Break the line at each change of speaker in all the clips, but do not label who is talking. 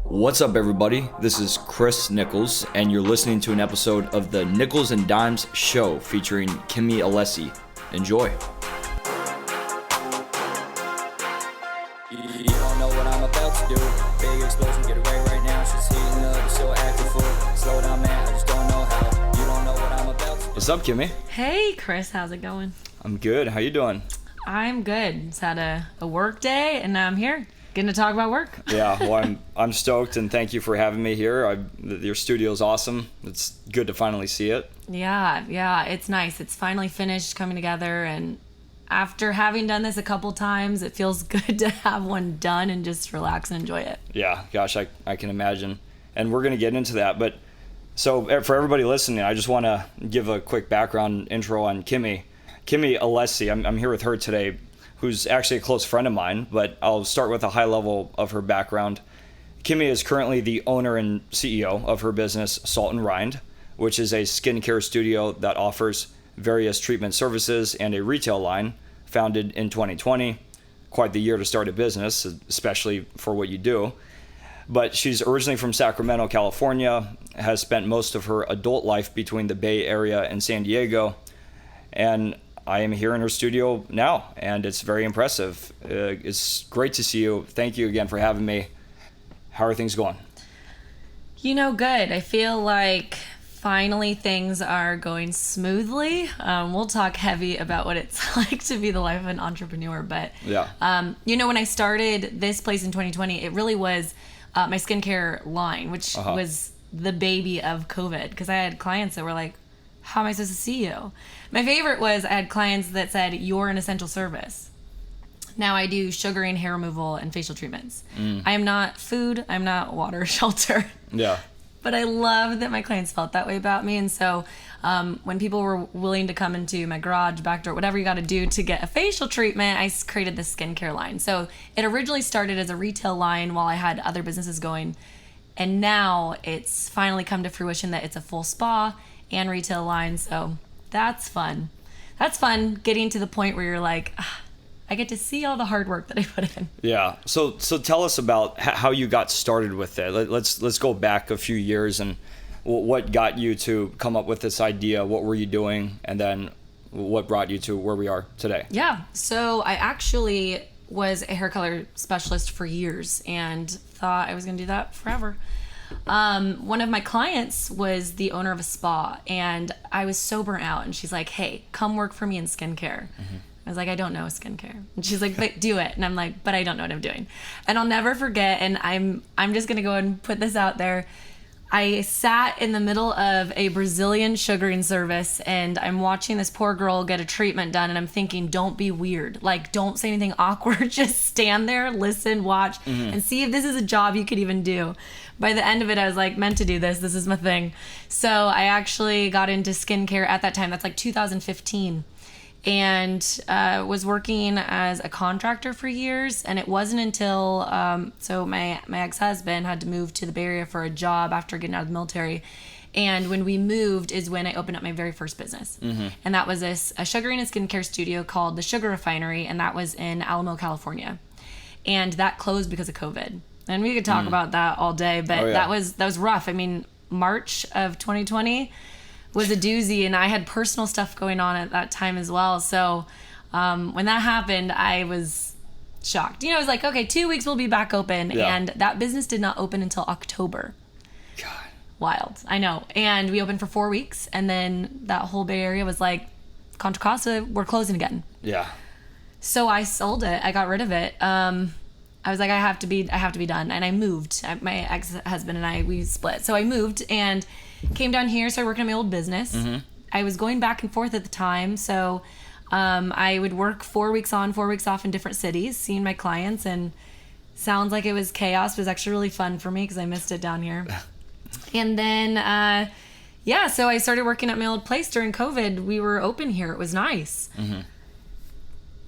What's up, everybody? This is Chris Nichols, and you're listening to an episode of the Nichols and Dimes Show featuring Kimmie Alessi. Enjoy.
You don't know what I'm about to do. Big explosion, get away right now. She's heating up, you're still acting full. Slow down, man, I just don't know how. You don't know what I'm about to do.
What's up, Kimmie?
Hey, Chris, how's it going?
I'm good. How you doing?
I'm good. Just had a work day, and now I'm here, getting to talk about work.
Yeah, well, I'm stoked, and thank you for having me here. Your studio's awesome. It's good to finally see it.
Yeah, it's nice. It's finally finished coming together, and after having done this a couple times, it feels good to have one done and just relax and enjoy it.
Yeah, gosh, I can imagine. And we're going to get into that. But so for everybody listening, I just want to give a quick background intro on Kimmie. Kimmie Alessi, I'm here with her today, who's actually a close friend of mine, but I'll start with a high level of her background. Kimmie is currently the owner and CEO of her business, Salt and Rind, which is a skincare studio that offers various treatment services and a retail line founded in 2020. Quite the year to start a business, especially for what you do. But she's originally from Sacramento, California, has spent most of her adult life between the Bay Area and San Diego, and I am here in her studio now, and it's very impressive. It's great to see you. Thank you again for having me. How are things going?
Good. I feel like finally things are going smoothly. We'll talk heavy about what it's like to be the life of an entrepreneur, but
Yeah.
when I started this place in 2020, it really was my skincare line, which was the baby of COVID, because I had clients that were like, how am I supposed to see you? My favorite was I had clients that said, you're an essential service. Now I do sugaring, hair removal, and facial treatments. I am not food. I'm not water, shelter.
Yeah.
But I love that my clients felt that way about me. And so when people were willing to come into my garage, back door, whatever you got to do to get a facial treatment, I created this skincare line. So it originally started as a retail line while I had other businesses going. And now it's finally come to fruition that it's a full spa and retail line. So that's fun. That's fun getting to the point where you're like, I get to see all the hard work that I put in.
Yeah. So tell us about how you got started with it. Let's go back a few years and what got you to come up with this idea. What were you doing? And then what brought you to where we are today?
Yeah. So I actually was a hair color specialist for years and thought I was going to do that forever. One of my clients was the owner of a spa, and I was so burnt out, and she's like, hey, come work for me in skincare. I was like, I don't know skincare. And she's like, but do it. And I'm like, but I don't know what I'm doing. And I'll never forget, and I'm just going to go and put this out there. I sat in the middle of a Brazilian sugaring service, and I'm watching this poor girl get a treatment done, and I'm thinking, don't be weird. Like, don't say anything awkward. Just stand there, listen, watch, and see if this is a job you could even do. By the end of it, I was like, meant to do this. This is my thing. So I actually got into skincare at that time. That's like 2015. And was working as a contractor for years. And it wasn't until, so my ex-husband had to move to the Bay Area for a job after getting out of the military. And when we moved is when I opened up my very first business. And that was a sugaring and skincare studio called The Sugar Refinery. And that was in Alamo, California. And that closed because of COVID. And we could talk about that all day, but that was rough. I mean, March of 2020 was a doozy, and I had personal stuff going on at that time as well. So when that happened, I was shocked. I was like, okay, 2 weeks we'll be back open, and that business did not open until October.
God.
Wild, I know. And we opened for 4 weeks, and then that whole Bay Area was like, Contra Costa, we're closing again.
Yeah.
So I sold it. I got rid of it. I was like, I have to be done. And I moved. My ex-husband and we split. So I moved and came down here, started working on my old business. I was going back and forth at the time. So I would work 4 weeks on, 4 weeks off in different cities, seeing my clients. And sounds like it was chaos, but it was actually really fun for me because I missed it down here. And then, so I started working at my old place during COVID. We were open here. It was nice.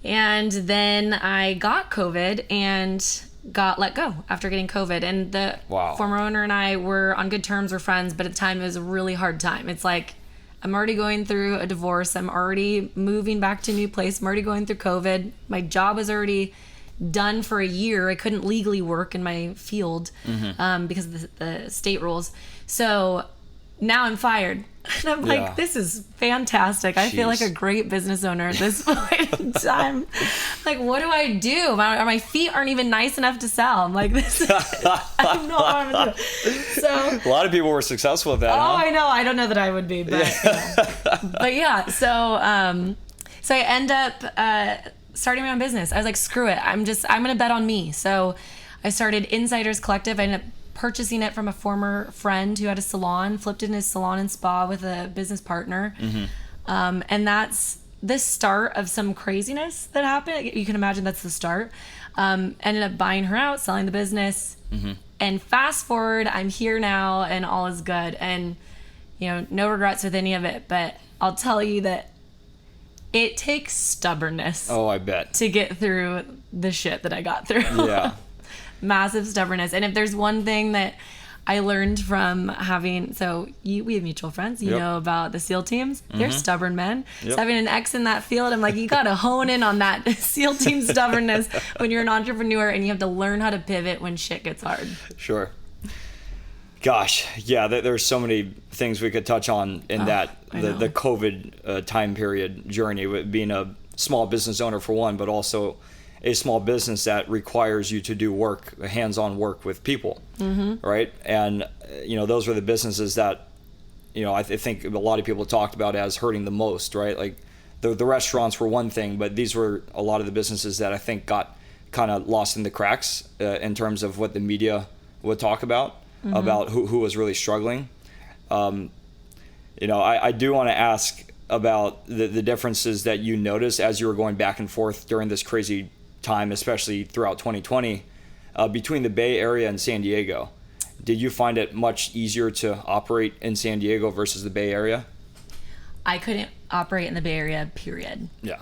And then I got COVID and got let go after getting COVID. And the former owner and I were on good terms, we're friends, but at the time it was a really hard time. It's like, I'm already going through a divorce. I'm already moving back to a new place. I'm already going through COVID. My job was already done for a year. I couldn't legally work in my field because of the state rules. So now I'm fired. And I'm like, this is fantastic. I feel like a great business owner at this point in time. Like, what do I do? My feet aren't even nice enough to sell. I'm like, I don't know what I'm going to do. So,
a lot of people were successful with that.
Oh, I know. I don't know that I would be, but, but yeah. So I end up starting my own business. I was like, screw it. I'm going to bet on me. So I started Insiders Collective. I ended up purchasing it from a former friend who had a salon, flipped it in his salon and spa with a business partner. And that's the start of some craziness that happened. You can imagine that's the start. Ended up buying her out, selling the business. And fast forward, I'm here now and all is good. And, no regrets with any of it. But I'll tell you that it takes stubbornness.
Oh, I bet.
To get through the shit that I got through.
Yeah.
Massive stubbornness. And if there's one thing that I learned from having, we have mutual friends, you know about the SEAL teams. They're stubborn men. So having an ex in that field, I'm like, you got to hone in on that SEAL team stubbornness when you're an entrepreneur, and you have to learn how to pivot when shit gets hard.
Sure. Gosh, yeah, there's so many things we could touch on in the COVID time period journey, with being a small business owner for one, but also a small business that requires you to do work, hands-on work with people, right? And, those were the businesses that, I think a lot of people talked about as hurting the most, right? Like the restaurants were one thing, but these were a lot of the businesses that I think got kind of lost in the cracks in terms of what the media would talk about who was really struggling. I do want to ask about the differences that you noticed as you were going back and forth during this crazy time, especially throughout 2020, between the Bay Area and San Diego. Did you find it much easier to operate in San Diego versus the Bay Area?
I couldn't operate in the Bay Area, period.
Yeah.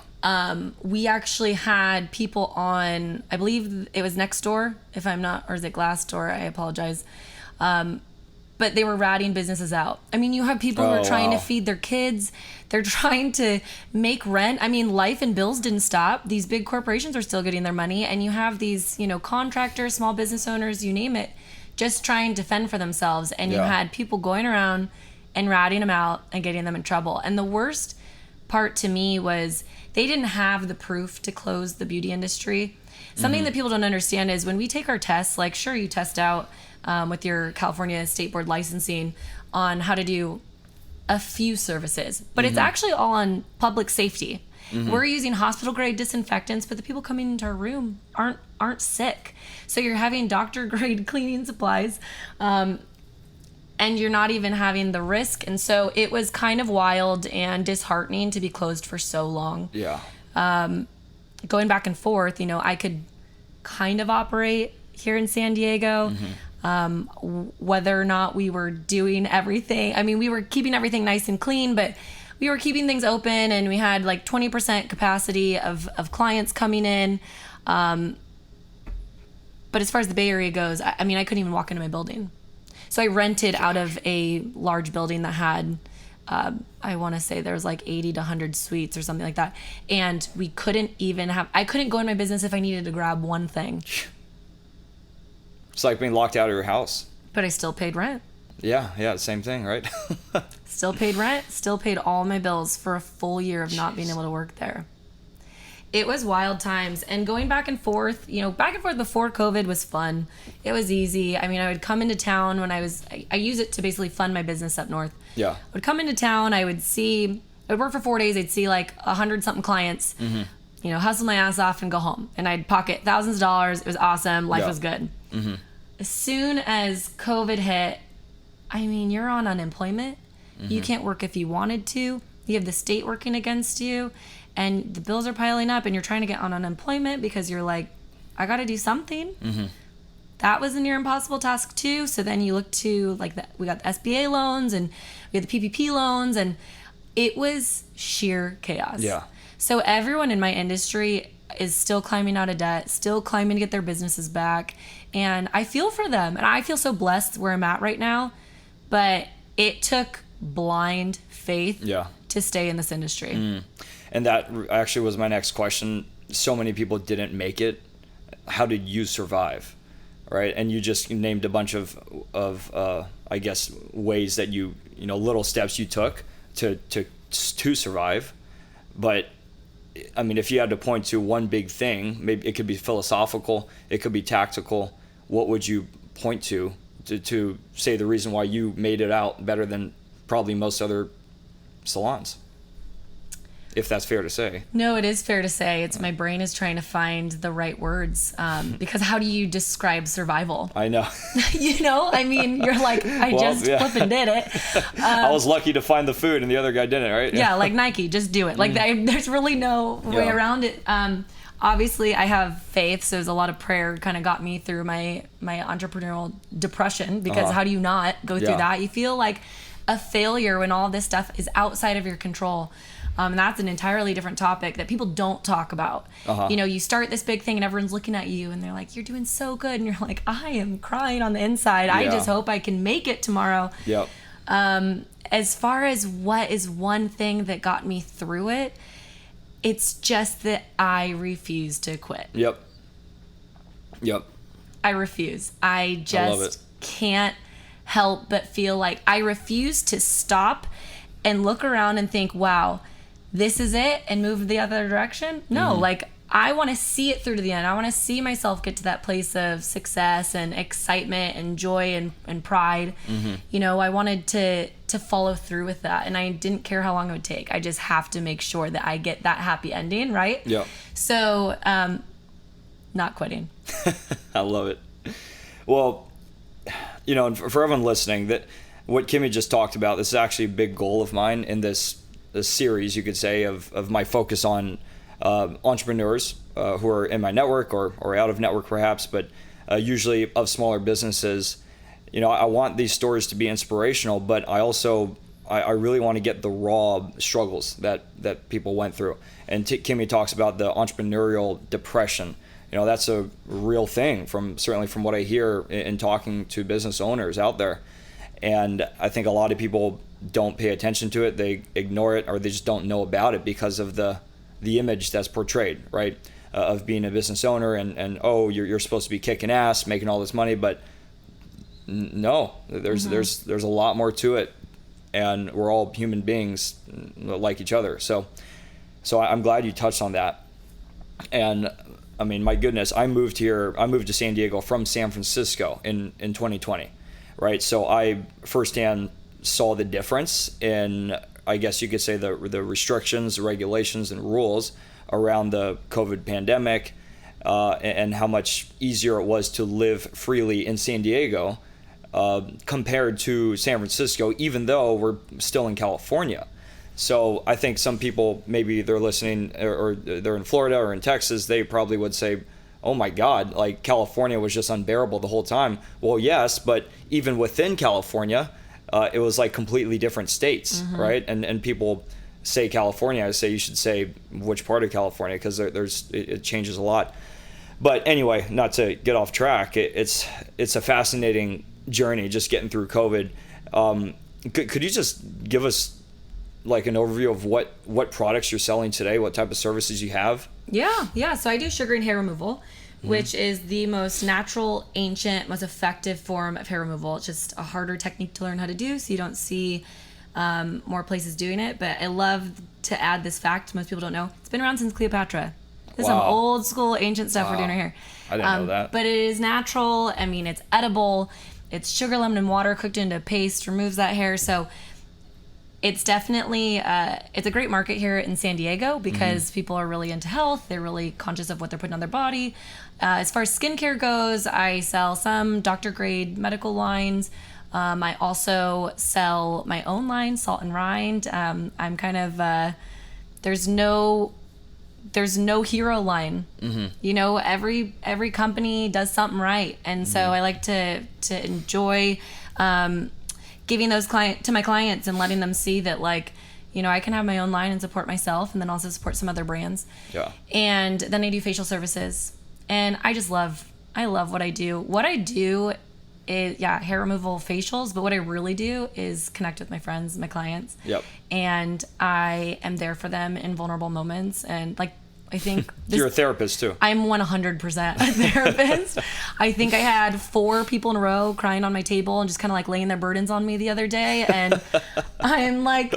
We actually had people on, I believe it was Nextdoor, if I'm not, or is it Glassdoor? I apologize. But they were ratting businesses out. I mean, you have people who are trying to feed their kids. They're trying to make rent. I mean, life and bills didn't stop. These big corporations are still getting their money. And you have these, contractors, small business owners, you name it, just trying to fend for themselves. And you had people going around and ratting them out and getting them in trouble. And the worst part to me was they didn't have the proof to close the beauty industry. Something that people don't understand is when we take our tests, like, sure, you test out with your California State Board licensing on how to do a few services, but it's actually all on public safety. We're using hospital grade disinfectants, but the people coming into our room aren't sick. So you're having doctor grade cleaning supplies, and you're not even having the risk. And so it was kind of wild and disheartening to be closed for so long.
Yeah.
Going back and forth, I could kind of operate here in San Diego. Whether or not we were doing everything, I mean, we were keeping everything nice and clean, but we were keeping things open, and we had like 20% capacity of clients coming in. But as far as the Bay Area goes, I mean, I couldn't even walk into my building. So I rented out of a large building that had, I want to say there was like 80 to 100 suites or something like that. And we couldn't even I couldn't go in my business if I needed to grab one thing.
It's like being locked out of your house.
But I still paid rent.
Yeah, same thing, right?
Still paid rent, still paid all my bills for a full year of not being able to work there. It was wild times. And going back and forth before COVID was fun. It was easy. I mean, I would come into town when I use it to basically fund my business up north.
Yeah.
I would come into town, I would work for 4 days, I'd see like 100 something clients, hustle my ass off and go home. And I'd pocket thousands of dollars. It was awesome. Life was good. As soon as COVID hit, I mean, you're on unemployment. You can't work if you wanted to. You have the state working against you, and the bills are piling up, and you're trying to get on unemployment because you're like, I got to do something. That was a near impossible task too. So then you look to we got the SBA loans, and we had the PPP loans, and it was sheer chaos.
Yeah.
So everyone in my industry is still climbing out of debt, still climbing to get their businesses back. And I feel for them. And I feel so blessed where I'm at right now. But it took blind faith to stay in this industry.
And that actually was my next question. So many people didn't make it how did you survive, right? And you just named a bunch of I guess ways that you know, little steps you took to survive. But I mean, if you had to point to one big thing, maybe it could be philosophical, it could be tactical. What would you point to say the reason why you made it out better than probably most other salons? If that's fair to say.
No, it is fair to say. It's my brain is trying to find the right words, because how do you describe survival?
I know.
You know, I mean, you're like, flipping did it.
I was lucky to find the food and the other guy didn't, right?
Yeah, like Nike, just do it. Like there's really no way around it. Obviously, I have faith, so there's a lot of prayer kind of got me through my entrepreneurial depression, because how do you not go through that? You feel like a failure when all this stuff is outside of your control. And that's an entirely different topic that people don't talk about. You know, you start this big thing and everyone's looking at you and they're like, you're doing so good. And you're like, I am crying on the inside. I just hope I can make it tomorrow.
Yep.
As far as what is one thing that got me through it, it's just that I refuse to quit.
Yep.
I refuse. I
love it.
just can't help but feel like I refuse to stop and look around and think, wow, this is it, and move the other direction. No, like I want to see it through to the end. I want to see myself get to that place of success and excitement and joy and pride. You know, I wanted to follow through with that, and I didn't care how long it would take. I just have to make sure that I get that happy ending, right?
Yeah.
So, not quitting.
I love it. Well, you know, and for everyone listening, that what Kimmie just talked about, this is actually a big goal of mine in this series, you could say, of my focus on entrepreneurs who are in my network or out of network perhaps, but usually of smaller businesses. You know, I want these stories to be inspirational, but I also I really want to get the raw struggles that people went through. And Kimmie talks about the entrepreneurial depression. You know, that's a real thing certainly from what I hear in talking to business owners out there. And I think a lot of people don't pay attention to it. They ignore it, or they just don't know about it because of the image that's portrayed, right? Of being a business owner and oh, you're supposed to be kicking ass, making all this money, but no, there's a lot more to it, and we're all human beings like each other. So I'm glad you touched on that. And I mean, my goodness, I moved to San Diego from San Francisco in 2020, right? So I firsthand saw the difference in, I guess you could say, the restrictions, the regulations, and rules around the COVID pandemic, and how much easier it was to live freely in San Diego compared to San Francisco, even though we're still in California. So I think some people, maybe they're listening or they're in Florida or in Texas, they probably would say, oh my God, like California was just unbearable the whole time. Well, yes, but even within California, it was like completely different states, right? And people say California, I say you should say which part of California, because it changes a lot. But anyway, not to get off track, it's a fascinating journey just getting through COVID. Could you just give us like an overview of what products you're selling today, what type of services you have?
Yeah. So I do sugar and hair removal, which is the most natural, ancient, most effective form of hair removal. It's just a harder technique to learn how to do, so you don't see more places doing it. But I love to add this fact most people don't know. It's been around since Cleopatra. This is some old school, ancient stuff we're doing right here.
I didn't know that.
But it is natural. I mean, it's edible. It's sugar, lemon, and water cooked into paste, removes that hair. So it's definitely, it's a great market here in San Diego because people are really into health. They're really conscious of what they're putting on their body. As far as skincare goes, I sell some doctor grade medical lines. I also sell my own line, Salt and Rind. I'm kind of, there's no hero line. You know, every company does something right. And so I like to enjoy, giving those to my clients and letting them see that, like, you know, I can have my own line and support myself, and then also support some other brands. Yeah. And then I do facial services, and I love what I do. What I do is, hair removal, facials, but what I really do is connect with my friends, my clients. Yep. And I am there for them in vulnerable moments, and like I think
You're a therapist too.
I'm 100% a therapist. I think I had 4 people in a row crying on my table and just kind of like laying their burdens on me the other day. And I'm like,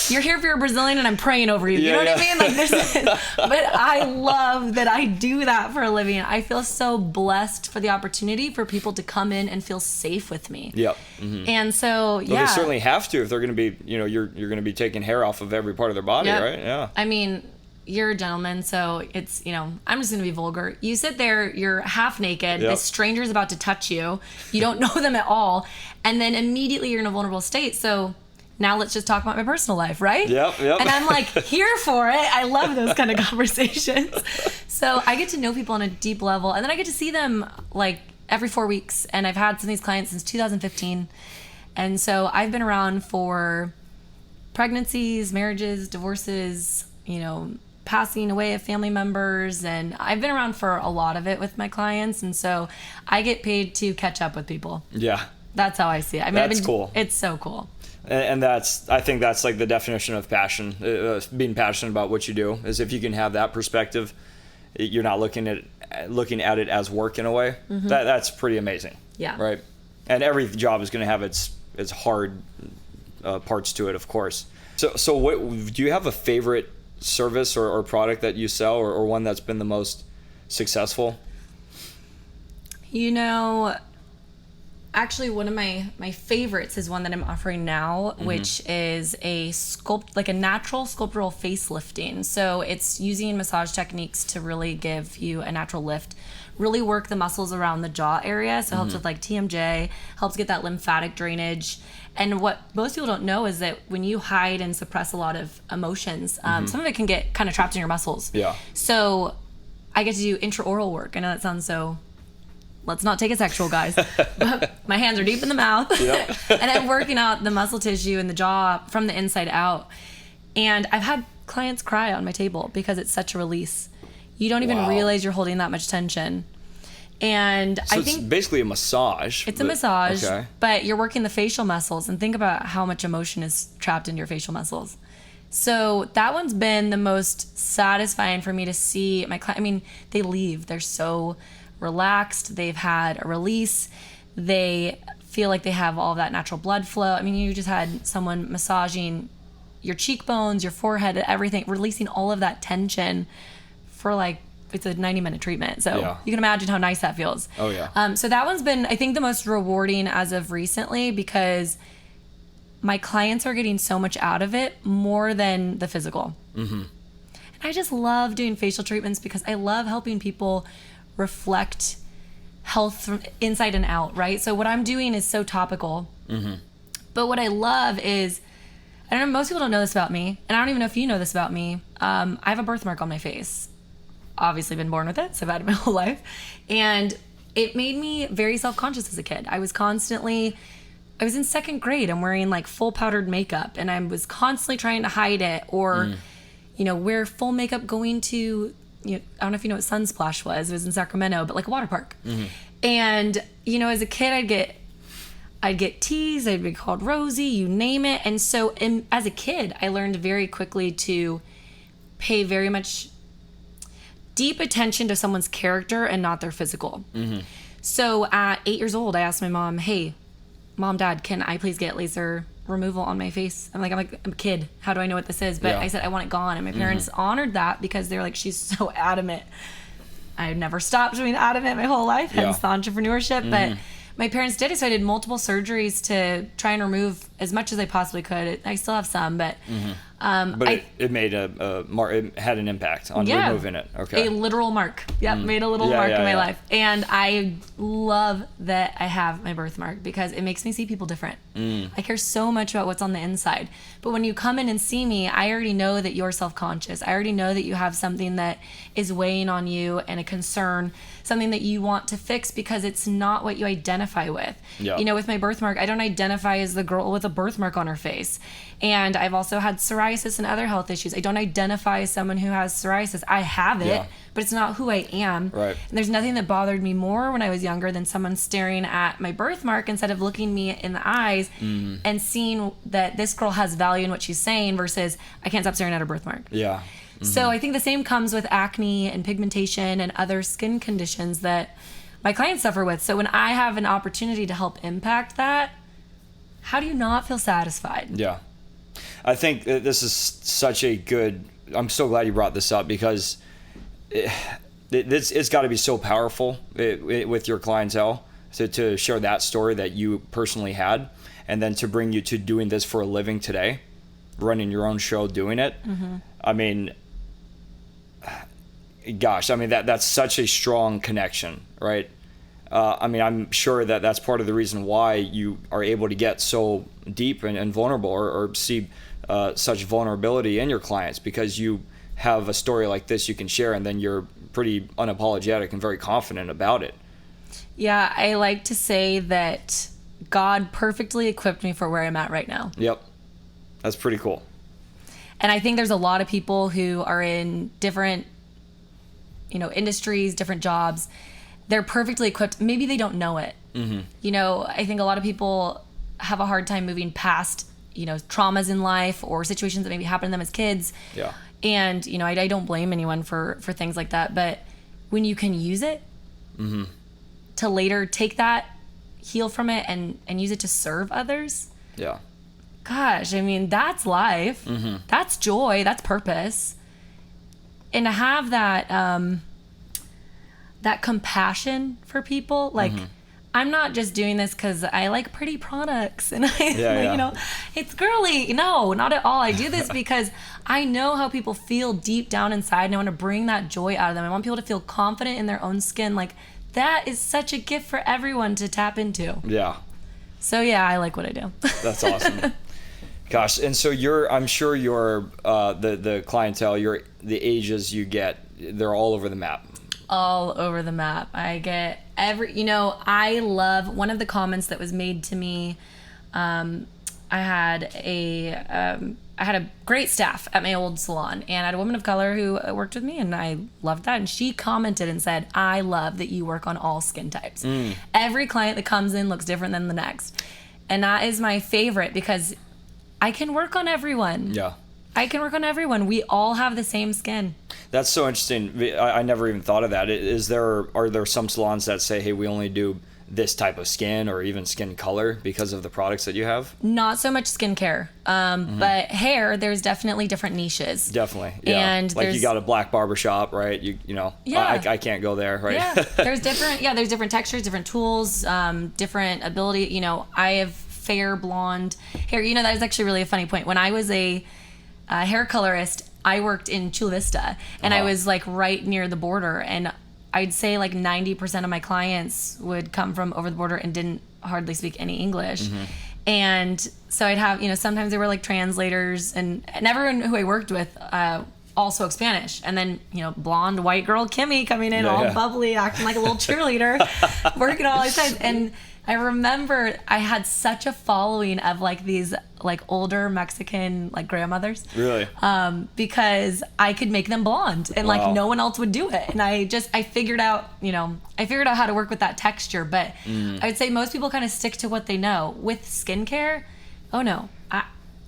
you're here for your Brazilian and I'm praying over you. You know what I mean? Like this is, but I love that I do that for a living. I feel so blessed for the opportunity for people to come in and feel safe with me.
Yep.
And so, yeah.
Well, they certainly have to if they're going to be, you're going to be taking hair off of every part of their body, right? Yeah.
I mean, you're a gentleman, so it's, I'm just going to be vulgar. You sit there, you're half naked, this stranger's about to touch you, you don't know them at all, and then immediately you're in a vulnerable state. So now let's just talk about my personal life, right?
Yep.
And I'm like, here for it. I love those kind of conversations. So I get to know people on a deep level, and then I get to see them like every 4 weeks, and I've had some of these clients since 2015. And so I've been around for pregnancies, marriages, divorces, passing away of family members, and I've been around for a lot of it with my clients, and so I get paid to catch up with people.
Yeah.
That's how I see it. I mean,
that's cool.
It's so cool.
And I think that's like the definition of passion. Being passionate about what you do is if you can have that perspective, you're not looking at it as work in a way. That's pretty amazing.
Yeah.
Right. And every job is going to have its hard parts to it, of course. So what do you have a favorite service or product that you sell, or one that's been the most successful?
Actually one of my favorites is one that I'm offering now, which is a natural sculptural facelifting. So it's using massage techniques to really give you a natural lift, really work the muscles around the jaw area. So it helps with like TMJ, helps get that lymphatic drainage. And what most people don't know is that when you hide and suppress a lot of emotions, some of it can get kind of trapped in your muscles.
Yeah.
So I get to do intraoral work. I know that sounds so, let's not take it sexual, guys. But my hands are deep in the mouth. Yep. And I'm working out the muscle tissue in the jaw from the inside out. And I've had clients cry on my table because it's such a release. You don't even realize you're holding that much tension. And
so
I think
it's basically a massage.
It's a massage,
okay.
But you're working the facial muscles, and think about how much emotion is trapped in your facial muscles. So that one's been the most satisfying for me to see my client. I mean, they leave. They're so relaxed. They've had a release. They feel like they have all of that natural blood flow. I mean, you just had someone massaging your cheekbones, your forehead, everything, releasing all of that tension for like, it's a 90-minute treatment. So you can imagine how nice that feels.
Oh, yeah.
So that one's been, I think, the most rewarding as of recently, because my clients are getting so much out of it, more than the physical. And I just love doing facial treatments because I love helping people reflect health from inside and out, right? So what I'm doing is so topical. But what I love is, I don't know, most people don't know this about me, and I don't even know if you know this about me. I have a birthmark on my face. Obviously been born with it, so I've had it my whole life. And it made me very self-conscious as a kid. I was in second grade. I'm wearing like full powdered makeup, and I was constantly trying to hide it, or, wear full makeup going to, I don't know if you know what Sunsplash was. It was in Sacramento, but like a water park. And, as a kid, I'd get teased, I'd be called Rosie, you name it. And so as a kid, I learned very quickly to pay very much deep attention to someone's character and not their physical. So at 8 years old, I asked my mom, hey, Mom, Dad, can I please get laser removal on my face? I'm a kid. How do I know what this is? But I said, I want it gone. And my parents honored that because they're like, she's so adamant. I've never stopped being adamant my whole life, hence the entrepreneurship. But my parents did it, so I did multiple surgeries to try and remove as much as I possibly could. I still have some, but
it made it had an impact on removing it. Okay,
a literal mark. Yep, made a little mark in my life, and I love that I have my birthmark because it makes me see people different. I care so much about what's on the inside, but when you come in and see me, I already know that you're self-conscious. I already know that you have something that is weighing on you and a concern, something that you want to fix because it's not what you identify with. With my birthmark, I don't identify as the girl with a birthmark on her face. And I've also had psoriasis and other health issues. I don't identify as someone who has psoriasis. I have it, but it's not who I am.
Right.
And there's nothing that bothered me more when I was younger than someone staring at my birthmark instead of looking me in the eyes and seeing that this girl has value in what she's saying versus I can't stop staring at her birthmark.
Yeah.
So I think the same comes with acne and pigmentation and other skin conditions that my clients suffer with. So when I have an opportunity to help impact that, how do you not feel satisfied?
Yeah. I think that this is such a good, I'm so glad you brought this up, because it's got to be so powerful with your clientele to share that story that you personally had, and then to bring you to doing this for a living today, running your own show, doing it. I mean, gosh, I mean, that's such a strong connection, right? I mean, I'm sure that that's part of the reason why you are able to get so deep and vulnerable, or see such vulnerability in your clients, because you have a story like this you can share, and then you're pretty unapologetic and very confident about it.
Yeah, I like to say that God perfectly equipped me for where I'm at right now.
Yep. That's pretty cool.
And I think there's a lot of people who are in different, industries, different jobs. They're perfectly equipped. Maybe they don't know it. I think a lot of people have a hard time moving past, traumas in life or situations that maybe happened to them as kids.
Yeah.
And, I don't blame anyone for things like that. But when you can use it to later take that, heal from it, and use it to serve others.
Yeah.
Gosh, I mean, that's life. That's joy. That's purpose. And to have that that compassion for people, like, I'm not just doing this because I like pretty products and it's girly. No, not at all. I do this because I know how people feel deep down inside, and I want to bring that joy out of them. I want people to feel confident in their own skin. Like, that is such a gift for everyone to tap into.
Yeah.
So yeah, I like what I do.
That's awesome. Gosh, and so I'm sure your the clientele, the ages you get, they're all over the map.
All over the map. I get I love one of the comments that was made to me. I had a great staff at my old salon, and I had a woman of color who worked with me, and I loved that. And she commented and said, "I love that you work on all skin types. Every client that comes in looks different than the next." And that is my favorite, because I can work on everyone.
Yeah.
I can work on everyone. We all have the same skin.
That's so interesting. I never even thought of that. Are there some salons that say, hey, we only do this type of skin, or even skin color, because of the products that you have?
Not so much skincare, but hair, there's definitely different niches.
Definitely, yeah. And like, you got a black barbershop, right?
Yeah.
I can't go there, right?
Yeah, there's different textures, different tools, different ability. I have fair blonde hair. That is actually really a funny point. When I was a hair colorist, I worked in Chula Vista, and I was like right near the border, and I'd say like 90% of my clients would come from over the border and didn't hardly speak any English. And so I'd have, sometimes they were like translators, and everyone who I worked with all spoke Spanish. And then, blonde white girl Kimmie coming in all bubbly, acting like a little cheerleader, working all these times. And I remember I had such a following of like these like older Mexican like grandmothers. Really? Because I could make them blonde, and like no one else would do it. And I figured out, how to work with that texture. But I would say most people kind of stick to what they know. With skincare,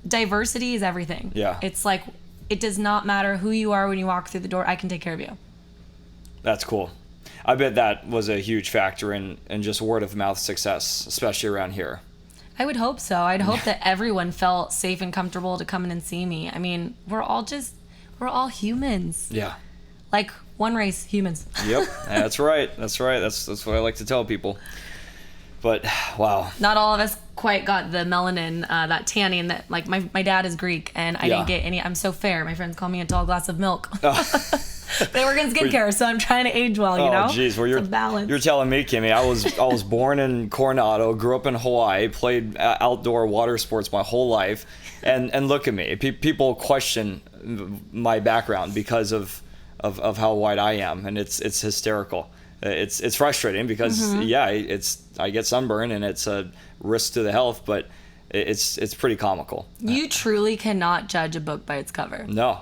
diversity is everything. Yeah. It's like, it does not matter who you are when you walk through the door. I can take care of you.
That's cool. I bet that was a huge factor in just word of mouth success, especially around here.
I would hope so. I'd hope that everyone felt safe and comfortable to come in and see me. I mean, we're all humans.
Yeah.
Like one race, humans.
Yep. That's right. That's right. That's what I like to tell people. But wow.
Not all of us quite got the melanin, that tanning that, like, my dad is Greek, and I didn't get any. I'm so fair. My friends call me a tall glass of milk. They work in skincare, so I'm trying to age well,
Oh, geez. Well, you're telling me, Kimmie, I was born in Coronado, grew up in Hawaii, played outdoor water sports my whole life, and look at me. People question my background because of how white I am, and it's hysterical. It's frustrating because I get sunburn, and it's a risk to the health, but it's pretty comical.
You truly cannot judge a book by its cover.
No.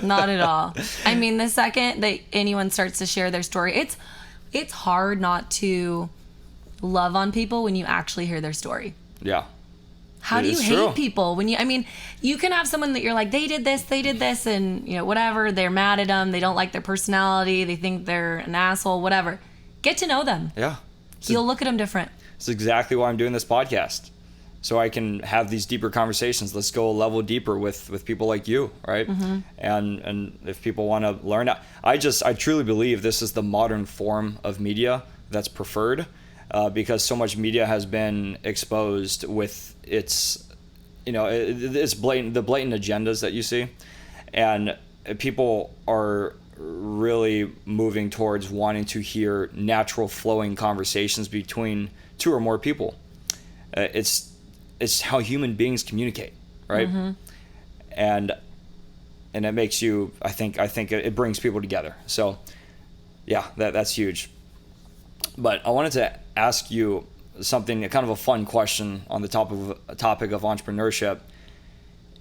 Not at all. I mean, the second that anyone starts to share their story, it's hard not to love on people when you actually hear their story.
Yeah.
How do you
It's
hate
true.
people when you can have someone that you're like, they did this, and whatever, they're mad at them, they don't like their personality, they think they're an asshole, whatever. Get to know them.
Yeah.
You'll look at them different.
It's exactly why I'm doing this podcast. So I can have these deeper conversations. Let's go a level deeper with people like you, right?
Mm-hmm.
And if people want to learn, I truly believe this is the modern form of media that's preferred, because so much media has been exposed with its the blatant agendas that you see, and people are really moving towards wanting to hear natural flowing conversations between two or more people. It's how human beings communicate, right?
Mm-hmm.
And it makes you, I think it brings people together. So yeah, that's huge. But I wanted to ask you something, kind of a fun question on the topic of entrepreneurship.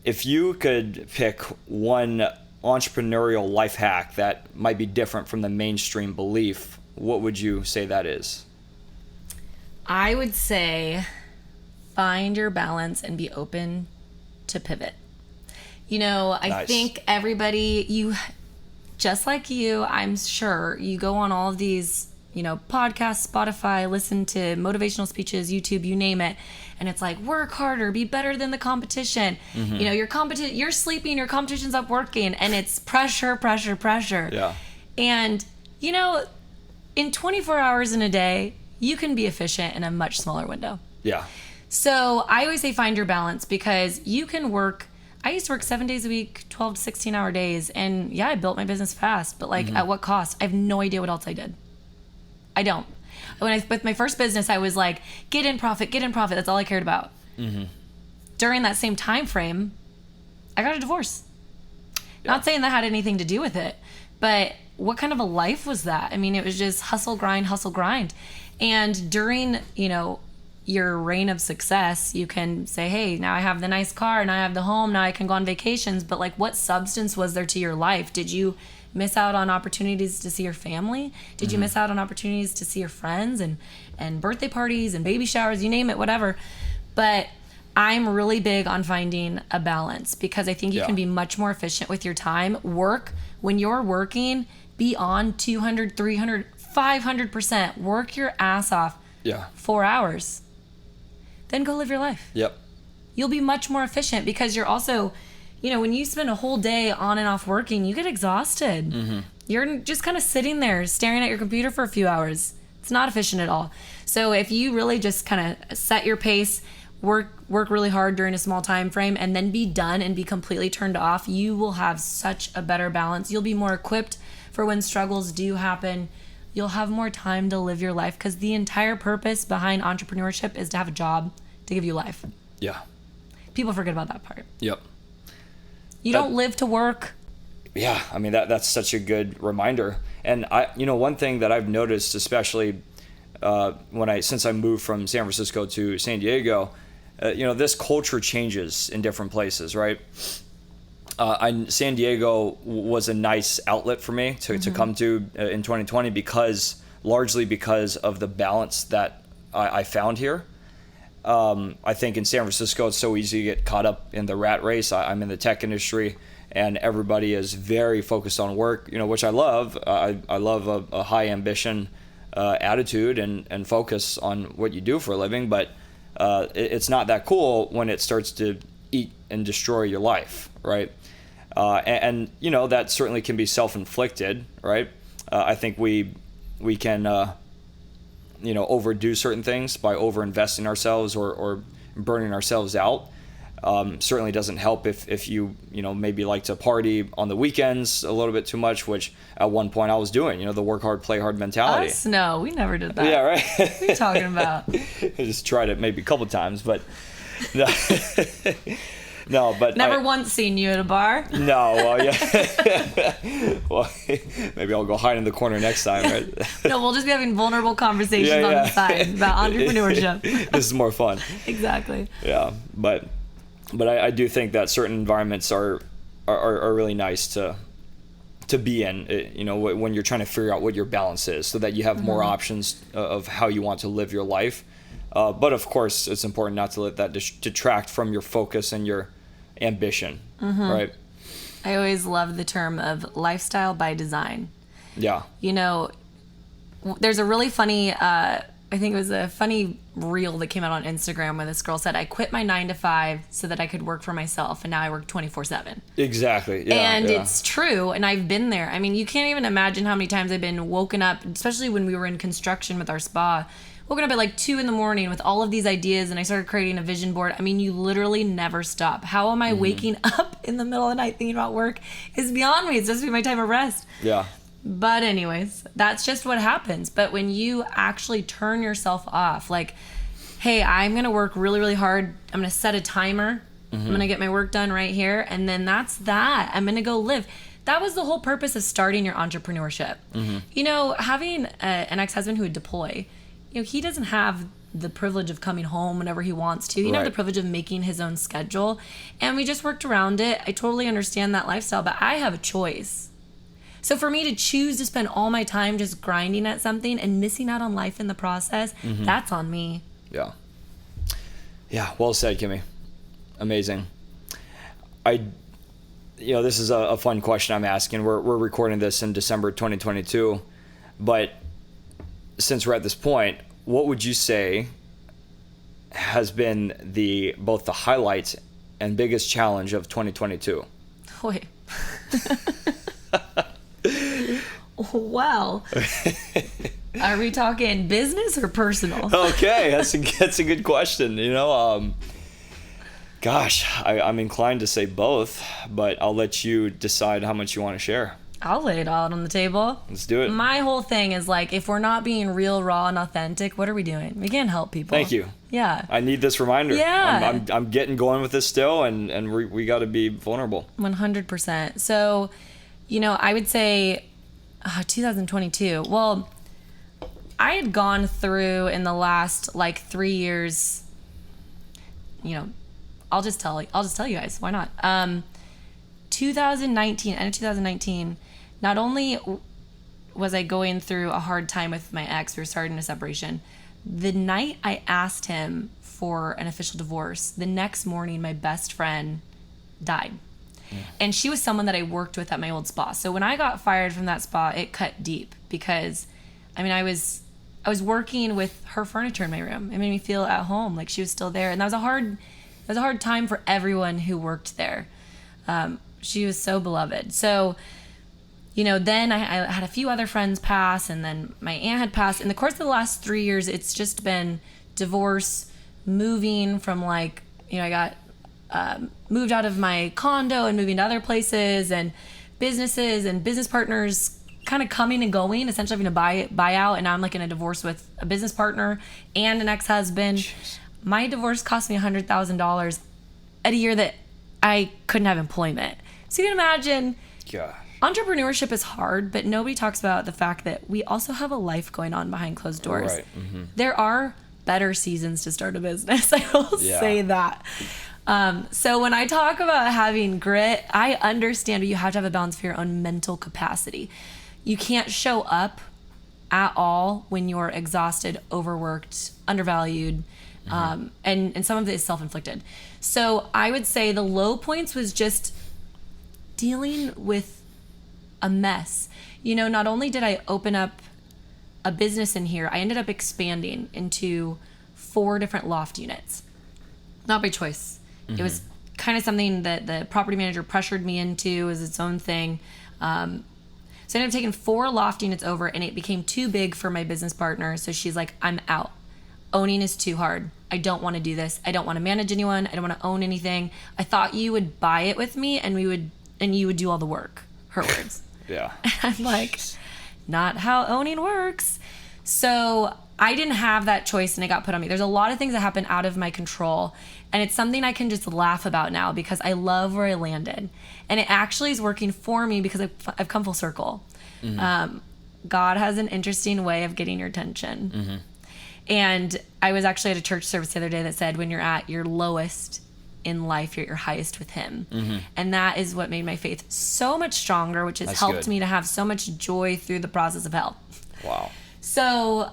If you could pick one entrepreneurial life hack that might be different from the mainstream belief, what would you say that is?
I would say find your balance and be open to pivot. I
Nice.
think everybody, just like you, I'm sure you go on all of these, podcasts, Spotify, listen to motivational speeches, YouTube, you name it. And it's like, work harder, be better than the competition.
Mm-hmm.
You're sleeping, your competition's up working, and it's pressure.
Yeah.
And, in 24 hours in a day, you can be efficient in a much smaller window.
Yeah.
So I always say find your balance, because you can work. I used to work 7 days a week, 12 to 16 hour days. And yeah, I built my business fast, but at what cost? I have no idea what else I did. I don't. With my first business, I was like, get in profit. That's all I cared about. Mm-hmm. During that same time frame, I got a divorce. Yeah. Not saying that had anything to do with it, but what kind of a life was that? It was just hustle, grind. And during, your reign of success, you can say, hey, now I have the nice car, now I have the home, now I can go on vacations. But what substance was there to your life? Did you miss out on opportunities to see your family? Did you miss out on opportunities to see your friends and birthday parties and baby showers, you name it, whatever? But I'm really big on finding a balance, because I think you can be much more efficient with your time. When you're working, be on 200, 300, 500%. Work your ass off.
Yeah.
4 hours. Then go live your life.
Yep.
You'll be much more efficient, because you're also, when you spend a whole day on and off working, you get exhausted. Mm-hmm. You're just kind of sitting there staring at your computer for a few hours. It's not efficient at all. So if you really just kind of set your pace, work really hard during a small time frame, and then be done and be completely turned off, you will have such a better balance. You'll be more equipped for when struggles do happen. You'll have more time to live your life, because the entire purpose behind entrepreneurship is to have a job to give you life.
Yeah.
People forget about that part.
Yep.
You don't live to work.
Yeah, that's such a good reminder. And one thing that I've noticed, especially since I moved from San Francisco to San Diego, this culture changes in different places, right? San Diego was a nice outlet for me to come to in 2020, largely because of the balance that I found here. I think in San Francisco, it's so easy to get caught up in the rat race. I'm in the tech industry, and everybody is very focused on work, which I love. I love a high ambition attitude and focus on what you do for a living, but it's not that cool when it starts to eat and destroy your life, right? And that certainly can be self-inflicted, right? I think we can overdo certain things by over-investing ourselves or burning ourselves out. Certainly doesn't help if you maybe like to party on the weekends a little bit too much, which at one point I was doing, the work hard, play hard mentality.
Us? No, we never did that.
Yeah, right.
What are you talking about?
I just tried it maybe a couple times, but no. No, but
never once seen you at a bar.
No, well, yeah. Well, maybe I'll go hide in the corner next time, right?
No, we'll just be having vulnerable conversations on the side about entrepreneurship.
This is more fun.
Exactly.
Yeah, but I do think that certain environments are really nice to be in. When you're trying to figure out what your balance is, so that you have more options of how you want to live your life. But of course, it's important not to let that detract from your focus and your ambition, right?
I always love the term of lifestyle by design.
Yeah.
You know, there's a really funny, I think it was a funny reel that came out on Instagram where this girl said, I quit my 9 to 5 so that I could work for myself, and now I work 24/7.
Exactly. Yeah,
and
yeah.
it's true, and I've been there. I mean, you can't even imagine how many times I've been woken up, especially when we were in construction with our spa, woken up at like 2 a.m. with all of these ideas, and I started creating a vision board. I mean, you literally never stop. How am I waking up in the middle of the night thinking about work is beyond me. It's supposed to be my time of rest.
Yeah.
But anyways, that's just what happens. But when you actually turn yourself off, like, hey, I'm going to work really, really hard. I'm going to set a timer. I'm going to get my work done right here. And then that's that. I'm going to go live. That was the whole purpose of starting your entrepreneurship. You know, having an ex-husband who would deploy, you know, he doesn't have the privilege of coming home whenever he wants to. He doesn't have the privilege of making his own schedule. And we just worked around it. I totally understand that lifestyle, but I have a choice. So for me to choose to spend all my time just grinding at something and missing out on life in the process, that's on me.
Yeah. Yeah. Well said, Kimmie. Amazing. This is a fun question I'm asking. We're recording this in December 2022, but since we're at this point, what would you say has been both the highlights and biggest challenge of 2022?
Wait. Well, are we talking business or personal?
Okay, that's a good question. I'm inclined to say both, but I'll let you decide how much you want to share.
I'll lay it all out on the table.
Let's do it.
My whole thing is like, if we're not being real, raw, and authentic, what are we doing? We can't help people.
Thank you.
Yeah.
I need this reminder.
Yeah.
I'm getting going with this still, and we got to be vulnerable.
100%. So, I would say 2022. Well, I had gone through in the last 3 years, I'll just tell you guys, why not? 2019, end of 2019, not only was I going through a hard time with my ex, we were starting a separation. The night I asked him for an official divorce, the next morning my best friend died. And she was someone that I worked with at my old spa. So when I got fired from that spa, it cut deep because, I was working with her furniture in my room. It made me feel at home, like she was still there. And that was a hard time for everyone who worked there. She was so beloved. So, then I had a few other friends pass, and then my aunt had passed. In the course of the last 3 years, it's just been divorce, moving from I got moved out of my condo and moving to other places, and businesses and business partners kind of coming and going, essentially having to buy out. And now I'm in a divorce with a business partner and an ex-husband. Jeez. My divorce cost me $100,000 at a year that I couldn't have employment. So you can imagine, entrepreneurship is hard, but nobody talks about the fact that we also have a life going on behind closed doors.
Right. Mm-hmm.
There are better seasons to start a business. I will say that. So when I talk about having grit, I understand you have to have a balance for your own mental capacity. You can't show up at all when you're exhausted, overworked, undervalued, and some of it is self-inflicted. So I would say the low points was just dealing with a mess. Not only did I open up a business in here, I ended up expanding into 4 different loft units. Not by choice. It was kind of something that the property manager pressured me into as its own thing. So I ended up taking 4 loft units over, and it became too big for my business partner. So she's like, I'm out. Owning is too hard. I don't want to do this. I don't want to manage anyone. I don't want to own anything. I thought you would buy it with me, and you would do all the work. Her words.
Yeah.
And I'm like, not how owning works. So I didn't have that choice, and it got put on me. There's a lot of things that happen out of my control, and it's something I can just laugh about now because I love where I landed. And it actually is working for me because I've come full circle. God has an interesting way of getting your attention. And I was actually at a church service the other day that said, when you're at your lowest in life, you're at your highest with him. And that is what made my faith so much stronger, which has helped me to have so much joy through the process of hell.
Wow.
So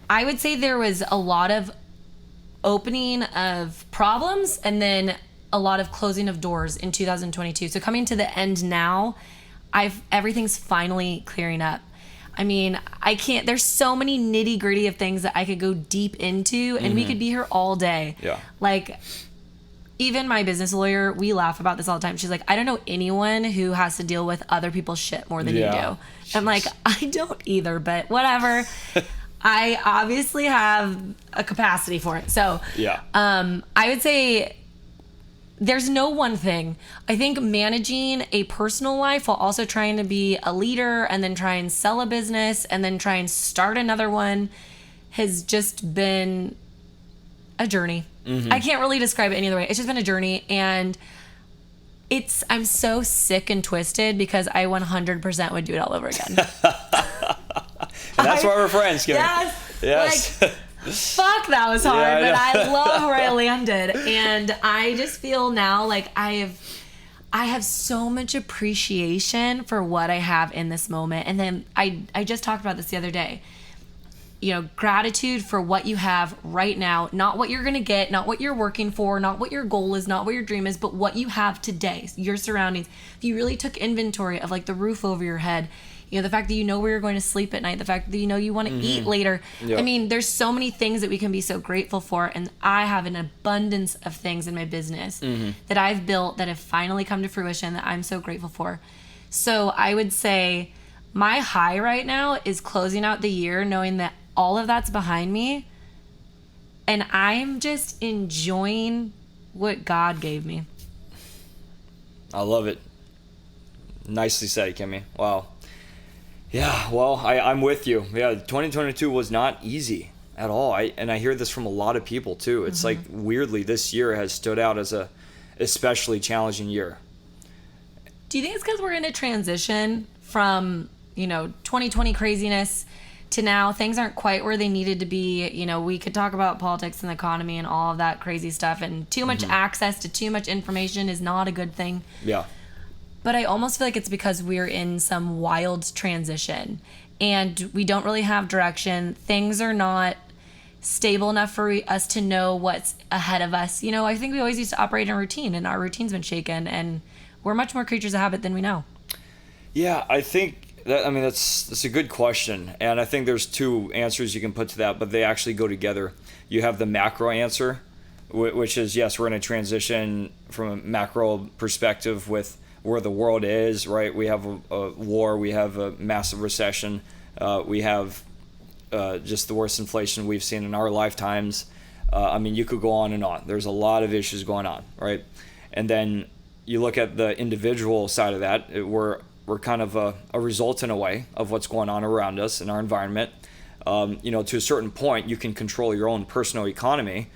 I would say there was a lot of opening of problems and then a lot of closing of doors in 2022. So coming to the end now, everything's finally clearing up. I mean, there's so many nitty gritty of things that I could go deep into, and we could be here all day.
Yeah.
Like, even my business lawyer, we laugh about this all the time. She's like, I don't know anyone who has to deal with other people's shit more than you do. I'm like, I don't either, but whatever. I obviously have a capacity for it. So, I would say there's no one thing. I think managing a personal life while also trying to be a leader and then try and sell a business and then try and start another one has just been a journey. I can't really describe it any other way. It's just been a journey, and I'm so sick and twisted because I 100% would do it all over again.
And that's why we're friends, Kimmie.
Yes. Like, fuck, that was hard, but I love where I landed. And I just feel now like I have so much appreciation for what I have in this moment. And then I just talked about this the other day. You know, gratitude for what you have right now, not what you're going to get, not what you're working for, not what your goal is, not what your dream is, but what you have today, your surroundings. If you really took inventory of like the roof over your head, you know, the fact that you know where you're going to sleep at night, the fact that you know you want to eat later. Yep. I mean, there's so many things that we can be so grateful for, and I have an abundance of things in my business that I've built that have finally come to fruition that I'm so grateful for. So I would say my high right now is closing out the year knowing that all of that's behind me, and I'm just enjoying what God gave me.
I love it. Nicely said, Kimmie. Wow. Yeah, well, I'm with you. Yeah, 2022 was not easy at all. And I hear this from a lot of people too. It's like, weirdly, this year has stood out as a especially challenging year.
Do you think it's because we're in a transition from, 2020 craziness to now things aren't quite where they needed to be? You know, we could talk about politics and the economy and all of that crazy stuff, and too much access to too much information is not a good thing.
Yeah.
But I almost feel like it's because we're in some wild transition and we don't really have direction. Things are not stable enough for us to know what's ahead of us. You know, I think we always used to operate in a routine, and our routine's been shaken, and we're much more creatures of habit than we know.
Yeah, I think that's a good question, and I think there's two answers you can put to that, but they actually go together. You have the macro answer, which is, yes, we're in a transition from a macro perspective with where the world is, right? We have a war, we have a massive recession, we have just the worst inflation we've seen in our lifetimes. You could go on and on. There's a lot of issues going on, right? And then you look at the individual side of that, we're kind of a result in a way of what's going on around us in our environment. To a certain point, you can control your own personal economy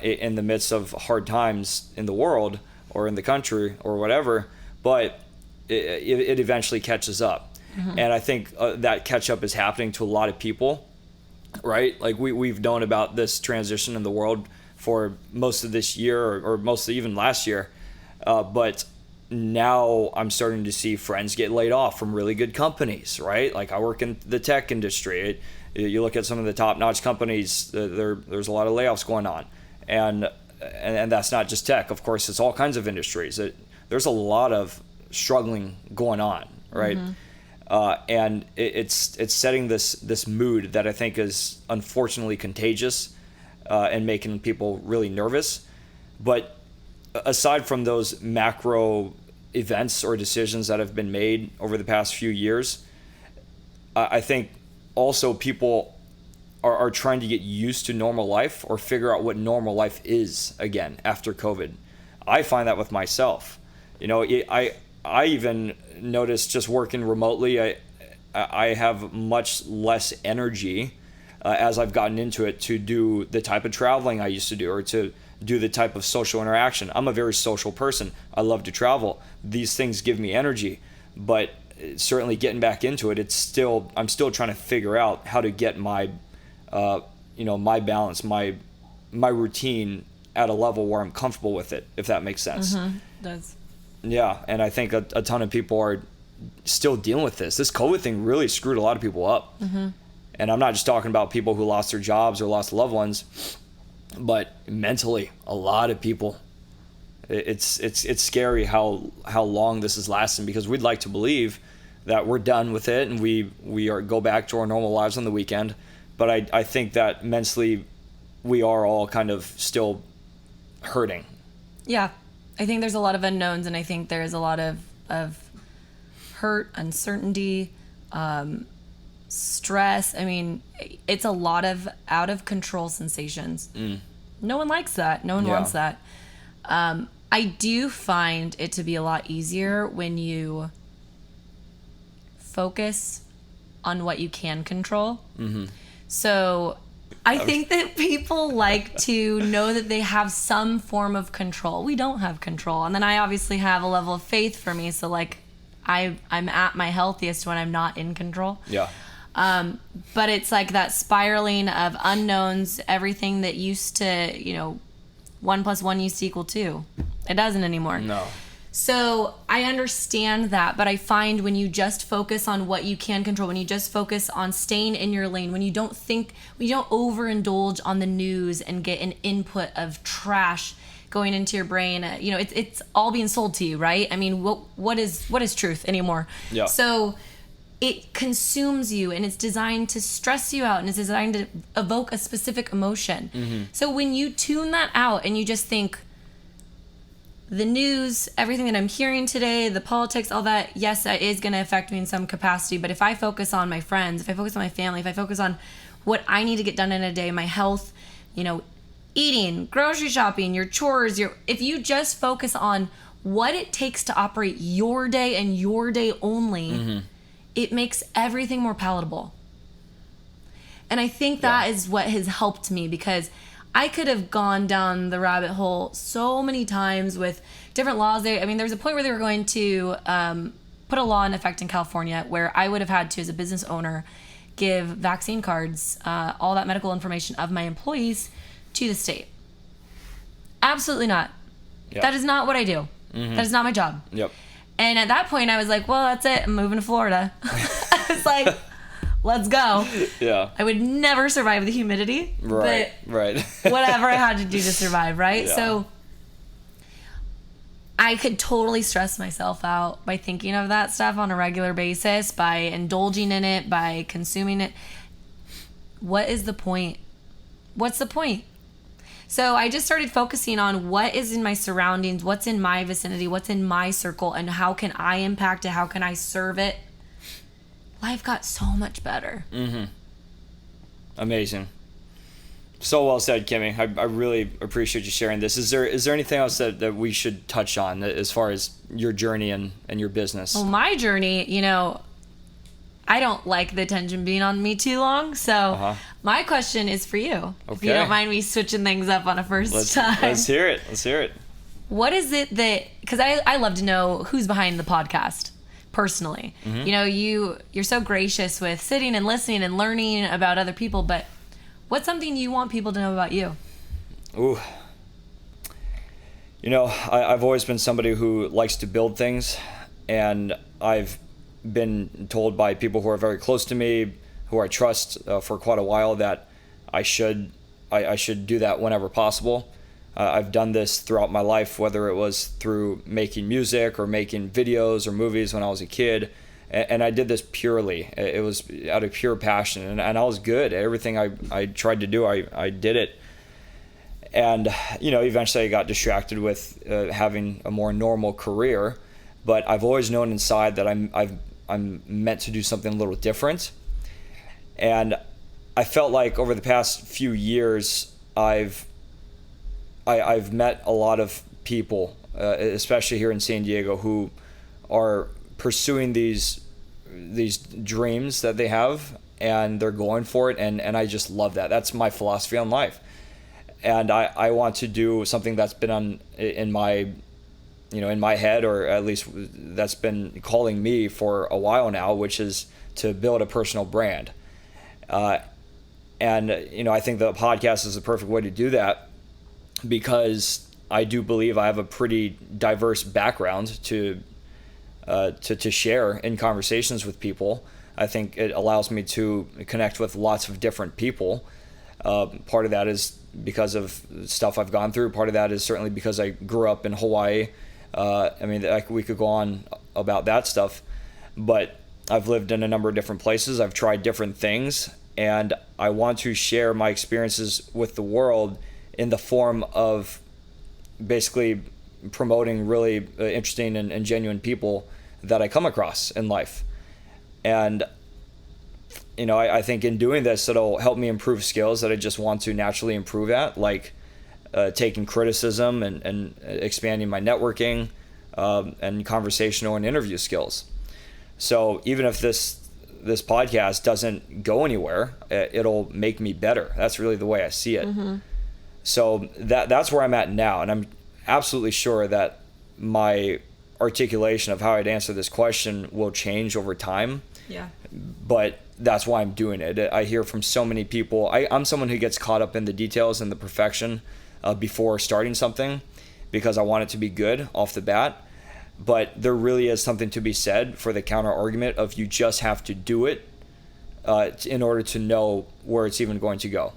in the midst of hard times in the world or in the country or whatever, but it eventually catches up. And I think that catch up is happening to a lot of people, right? Like we've known about this transition in the world for most of this year or mostly even last year, but now I'm starting to see friends get laid off from really good companies, right? Like I work in the tech industry. You look at some of the top-notch companies, there's a lot of layoffs going on. And that's not just tech. Of course, it's all kinds of industries. There's a lot of struggling going on, right? And it's setting this mood that I think is unfortunately contagious and making people really nervous. But aside from those macro events or decisions that have been made over the past few years, I think also people are trying to get used to normal life or figure out what normal life is again after COVID. I find that with myself. I even noticed just working remotely, I have much less energy as I've gotten into it to do the type of traveling I used to do or to do the type of social interaction. I'm a very social person. I love to travel. These things give me energy, but certainly getting back into it, I'm still trying to figure out how to get my my balance, my routine at a level where I'm comfortable with it, if that makes sense.
It does.
Yeah, and I think a ton of people are still dealing with this. This COVID thing really screwed a lot of people up. And I'm not just talking about people who lost their jobs or lost loved ones, but mentally, a lot of people. It's scary how long this is lasting, because we'd like to believe that we're done with it and we go back to our normal lives on the weekend. But I think that mentally we are all kind of still hurting.
Yeah. I think there's a lot of unknowns, and I think there's a lot of hurt, uncertainty, stress. I mean, it's a lot of out of control sensations. No one likes that. No one wants that. I do find it to be a lot easier when you focus on what you can control. So I think that people like to know that they have some form of control. We don't have control. And then I obviously have a level of faith for me. So like I'm at my healthiest when I'm not in control.
Yeah.
But it's like that spiraling of unknowns, everything that used to, 1 + 1 used to equal 2. It doesn't anymore.
No.
So I understand that, but I find when you just focus on what you can control, when you just focus on staying in your lane, when you don't overindulge on the news and get an input of trash going into your brain, it's all being sold to you, right? I mean, what is truth anymore?
Yeah.
So it consumes you, and it's designed to stress you out, and it's designed to evoke a specific emotion. So when you tune that out and you just think, the news, everything that I'm hearing today, the politics, all that, yes, that is going to affect me in some capacity. But if I focus on my friends, if I focus on my family, if I focus on what I need to get done in a day, my health, eating, grocery shopping, your chores, if you just focus on what it takes to operate your day and your day only, it makes everything more palatable. And I think that is what has helped me, because I could have gone down the rabbit hole so many times with different laws. There was a point where they were going to put a law in effect in California where I would have had to, as a business owner, give vaccine cards, all that medical information of my employees to the state. Absolutely not.
Yep.
That is not what I do. That is not my job.
Yep.
And at that point, I was like, well, that's it. I'm moving to Florida. I was like, let's go.
Yeah.
I would never survive the humidity.
Right.
But
Right.
whatever I had to do to survive, right?
Yeah.
So I could totally stress myself out by thinking of that stuff on a regular basis, by indulging in it, by consuming it. What is the point? What's the point? So I just started focusing on what is in my surroundings, what's in my vicinity, what's in my circle, and how can I impact it, how can I serve it. Life got so much better.
Amazing. So well said, Kimmie. I really appreciate you sharing this. Is there anything else that we should touch on as far as your journey and your business?
Well, my journey, I don't like the attention being on me too long. So my question is for you. If you don't mind me switching things up on a first time.
Let's hear it. Let's hear it.
What is it that, because I love to know who's behind the podcast personally. You're so gracious with sitting and listening and learning about other people, but what's something you want people to know about you?
Ooh. I've always been somebody who likes to build things, and I've been told by people who are very close to me, who I trust for quite a while, that I should do that whenever possible. I've done this throughout my life, whether it was through making music or making videos or movies when I was a kid. And I did this purely. It was out of pure passion. And I was good. Everything I tried to do, I did it. And, eventually I got distracted with having a more normal career. But I've always known inside that I'm meant to do something a little different. And I felt like over the past few years, I've met a lot of people, especially here in San Diego, who are pursuing these dreams that they have, and they're going for it, and I just love that. That's my philosophy on life. And I want to do something that's been in my head, or at least that's been calling me for a while now, which is to build a personal brand. And I think the podcast is the perfect way to do that, because I do believe I have a pretty diverse background to share in conversations with people. I think it allows me to connect with lots of different people. Part of that is because of stuff I've gone through. Part of that is certainly because I grew up in Hawaii. We could go on about that stuff, but I've lived in a number of different places. I've tried different things, and I want to share my experiences with the world in the form of basically promoting really interesting and genuine people that I come across in life. And I think in doing this, it'll help me improve skills that I just want to naturally improve at, like taking criticism and expanding my networking and conversational and interview skills. So even if this podcast doesn't go anywhere, it'll make me better. That's really the way I see it. Mm-hmm. So that's where I'm at now, and I'm absolutely sure that my articulation of how I'd answer this question will change over time.
Yeah.
But that's why I'm doing it. I hear from so many people. I'm someone who gets caught up in the details and the perfection before starting something because I want it to be good off the bat. But there really is something to be said for the counter argument of you just have to do it in order to know where it's even going to go.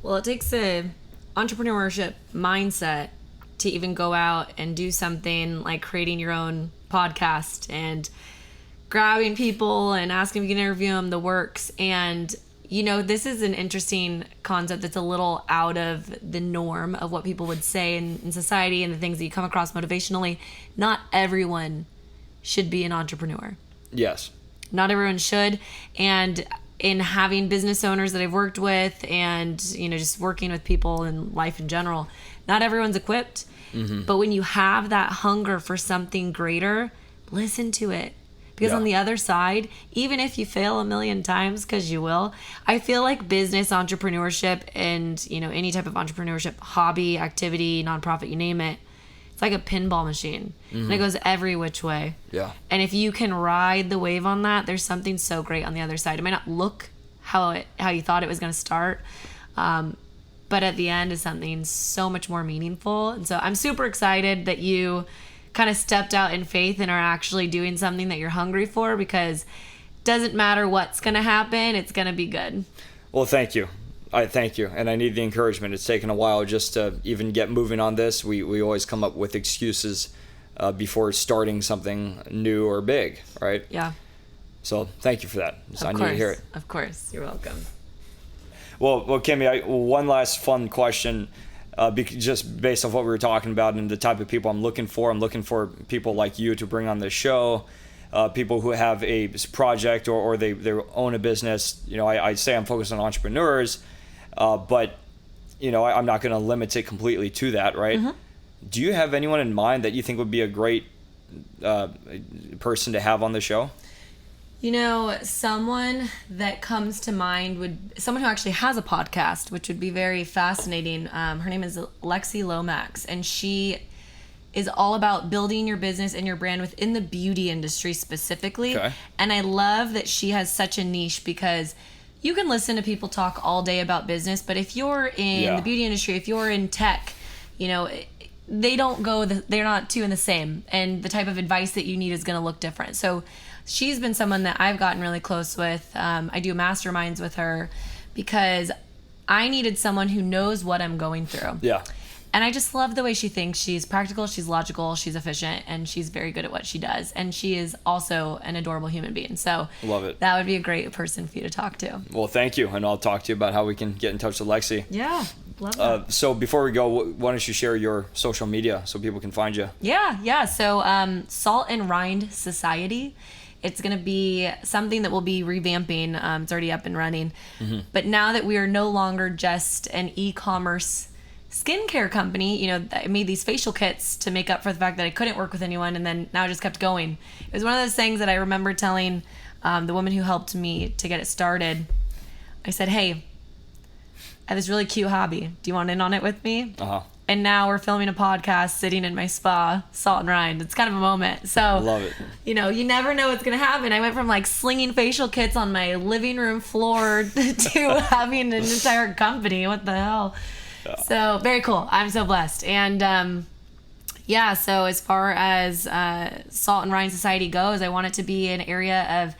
Well, it takes a entrepreneurship mindset to even go out and do something like creating your own podcast and grabbing people and asking if you can interview them, the works. And, this is an interesting concept that's a little out of the norm of what people would say in society and the things that you come across motivationally. Not everyone should be an entrepreneur.
Yes.
Not everyone should. And in having business owners that I've worked with and, just working with people in life in general, not everyone's equipped. Mm-hmm. But when you have that hunger for something greater, listen to it. Because on the other side, even if you fail a million times, because you will, I feel like business entrepreneurship and, any type of entrepreneurship, hobby, activity, nonprofit, you name it, it's like a pinball machine. Mm-hmm. And it goes every which way. Yeah. And if you can ride the wave on that, there's something so great on the other side. It might not look how you thought it was going to start, but at the end is something so much more meaningful. And so I'm super excited that you kind of stepped out in faith and are actually doing something that you're hungry for, because it doesn't matter what's going to happen, it's going to be good.
Well, thank you. I thank you. And I need the encouragement. It's taken a while just to even get moving on this. We always come up with excuses before starting something new or big, right?
Yeah.
So thank you for that. I need to hear it.
Of course. You're welcome.
Well, Kimmie, one last fun question. Just based off what we were talking about and the type of people I'm looking for people like you to bring on the show, people who have a project or they own a business. I say I'm focused on entrepreneurs, but I'm not going to limit it completely to that, right? Mm-hmm. Do you have anyone in mind that you think would be a great person to have on the show?
Someone that comes to mind someone who actually has a podcast, which would be very fascinating. Her name is Lexi Lomax, and she is all about building your business and your brand within the beauty industry specifically. Okay. And I love that she has such a niche, because you can listen to people talk all day about business, but if you're in the beauty industry, if you're in tech, they're not two in the same, and the type of advice that you need is going to look different. So she's been someone that I've gotten really close with. I do masterminds with her because I needed someone who knows what I'm going through. Yeah. And I just love the way she thinks. She's practical, she's logical, she's efficient, and she's very good at what she does. And she is also an adorable human being. So
love it.
That would be a great person for you to talk to.
Well, thank you. And I'll talk to you about how we can get in touch with Lexi.
Yeah. Love that.
So before we go, why don't you share your social media so people can find you?
Yeah. So Salt and Rind Society. It's going to be something that we'll be revamping. It's already up and running. Mm-hmm. But now that we are no longer just an e-commerce skincare company, I made these facial kits to make up for the fact that I couldn't work with anyone, and then now I just kept going. It was one of those things that I remember telling the woman who helped me to get it started. I said, hey, I have this really cute hobby. Do you want in on it with me? Uh-huh. And now we're filming a podcast sitting in my spa, Salt and Rind. It's kind of a moment. So, I love it. You never know what's going to happen. I went from slinging facial kits on my living room floor to having an entire company. What the hell? Yeah. So, very cool. I'm so blessed. And, so as far as Salt and Rind Society goes, I want it to be an area of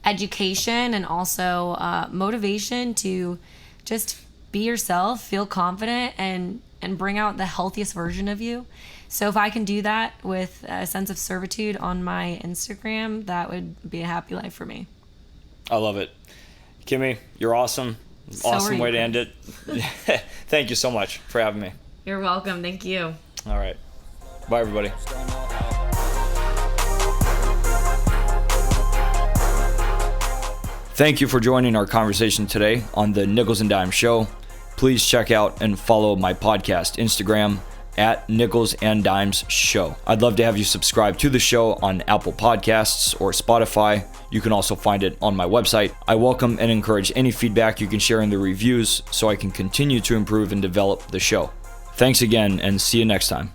education and also motivation to just be yourself, feel confident, and bring out the healthiest version of you. So if I can do that with a sense of servitude on my Instagram, that would be a happy life for me.
I love it. Kimmie, you're awesome. Awesome way to end it. Thank you so much for having me.
You're welcome. Thank you.
All right. Bye, everybody. Thank you for joining our conversation today on the Nichols and Dimes Show. Please check out and follow my podcast Instagram at Nichols and Dimes Show. I'd love to have you subscribe to the show on Apple Podcasts or Spotify. You can also find it on my website. I welcome and encourage any feedback you can share in the reviews so I can continue to improve and develop the show. Thanks again, and see you next time.